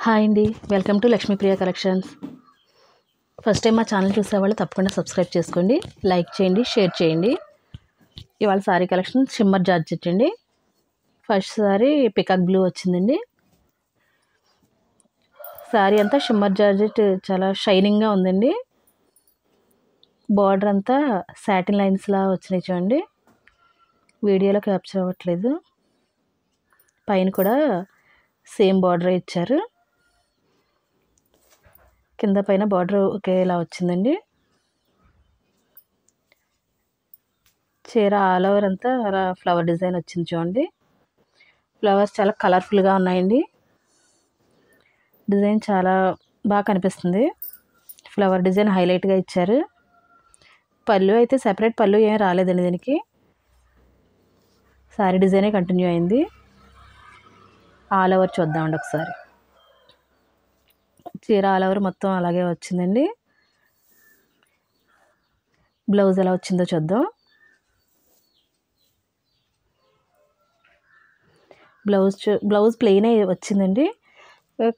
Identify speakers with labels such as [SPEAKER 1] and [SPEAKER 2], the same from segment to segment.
[SPEAKER 1] Hi అండి, welcome to Lakshmipriya collections. First time మా channel చూసేవాళ్ళు తప్పకుండా సబ్స్క్రైబ్ చేసుకోండి, లైక్ చేయండి, షేర్ చేయండి. ఇవాళ సారీ కలెక్షన్ షిమ్మర్ జార్జెట్ అండి. ఫస్ట్ సారీ పికాక్ బ్లూ వచ్చిందండి. సారీ అంతా షిమ్మర్ జార్జెట్ చాలా షైనింగ్గా ఉందండి. బార్డర్ అంతా సాటిన్ లైన్స్లా వచ్చినాయి చూడండి, వీడియోలో క్యాప్చర్ అవ్వట్లేదు. పైన కూడా సేమ్ బార్డర్ ఇచ్చారు, కింద పైన బార్డర్ ఒకేలా వచ్చిందండి. చీర ఆల్ ఓవర్ అంతా అలా ఫ్లవర్ డిజైన్ వచ్చింది చూడండి. ఫ్లవర్స్ చాలా కలర్ఫుల్గా ఉన్నాయండి. డిజైన్ చాలా బాగా కనిపిస్తుంది. ఫ్లవర్ డిజైన్ హైలైట్గా ఇచ్చారు. పళ్ళు అయితే సెపరేట్ పళ్ళు ఏం రాలేదండి దీనికి. సారీ డిజైనే కంటిన్యూ అయింది. ఆల్ ఓవర్ చూద్దామండి ఒకసారి. చీర ఆల్ ఓవర్ మొత్తం అలాగే వచ్చిందండి. బ్లౌజ్ ఎలా వచ్చిందో చూద్దాం. బ్లౌజ్ ప్లెయిన్ వచ్చిందండి,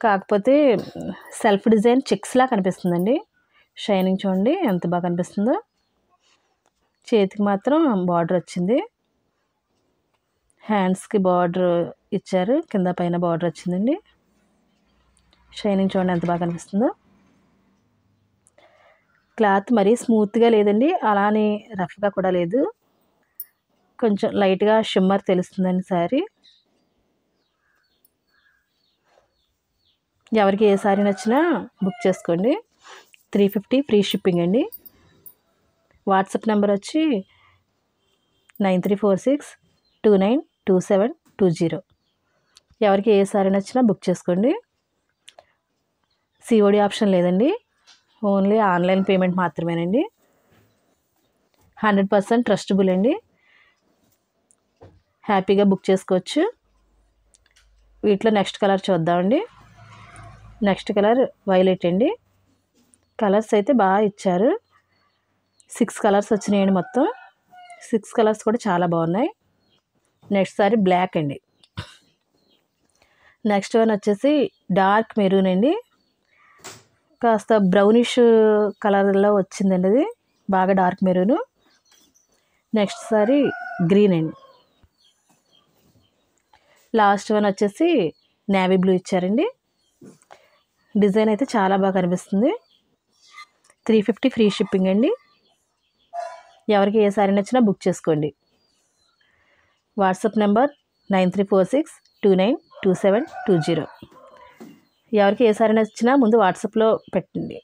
[SPEAKER 1] కాకపోతే సెల్ఫ్ డిజైన్ చెక్స్లా కనిపిస్తుందండి. షైనింగ్ చూడండి ఎంత బాగా కనిపిస్తుందో. చేతికి మాత్రం బార్డర్ వచ్చింది, హ్యాండ్స్కి బార్డర్ ఇచ్చారు, కింద పైన బార్డర్ వచ్చిందండి. షైనింగ్ చూడండి ఎంత బాగా కనిపిస్తుందో. క్లాత్ మరీ స్మూత్గా లేదండి, అలానే రఫ్గా కూడా లేదు, కొంచెం లైట్గా షిమ్మర్ తెలుస్తుందండి సారీ. ఎవరికి ఏ సారీ నచ్చినా బుక్ చేసుకోండి. 350 ఫ్రీ షిప్పింగ్ అండి. వాట్సాప్ నెంబర్ వచ్చి 9346292720. ఎవరికి ఏ సారీ నచ్చినా బుక్ చేసుకోండి. సిఓడి ఆప్షన్ లేదండి, ఓన్లీ ఆన్లైన్ పేమెంట్ మాత్రమేనండి. 100% ట్రస్టబుల్ అండి, హ్యాపీగా బుక్ చేసుకోవచ్చు. వీటిలో నెక్స్ట్ కలర్ చూద్దామండి. నెక్స్ట్ కలర్ వైలెట్ అండి. కలర్స్ అయితే బాగా ఇచ్చారు. 6 కలర్స్ వచ్చినాయండి మొత్తం. 6 కలర్స్ కూడా చాలా బాగున్నాయి. నెక్స్ట్ సారీ బ్లాక్ అండి. నెక్స్ట్ వన్ వచ్చేసి డార్క్ మెరూన్ అండి, కాస్త బ్రౌనిష్ కలర్లో వచ్చిందండి, అది బాగా dark maroon. Next sorry green అండి. లాస్ట్ వన్ వచ్చేసి నేవీ బ్లూ ఇచ్చారండి. డిజైన్ అయితే చాలా బాగా కనిపిస్తుంది. 350 ఫ్రీ షిప్పింగ్ అండి. ఎవరికి ఏ సారీ నచ్చినా బుక్ చేసుకోండి. WhatsApp number 9346292720. ఎవరికి ఏ సారీ నచ్చినా ముందు వాట్సాప్లో పెట్టండి.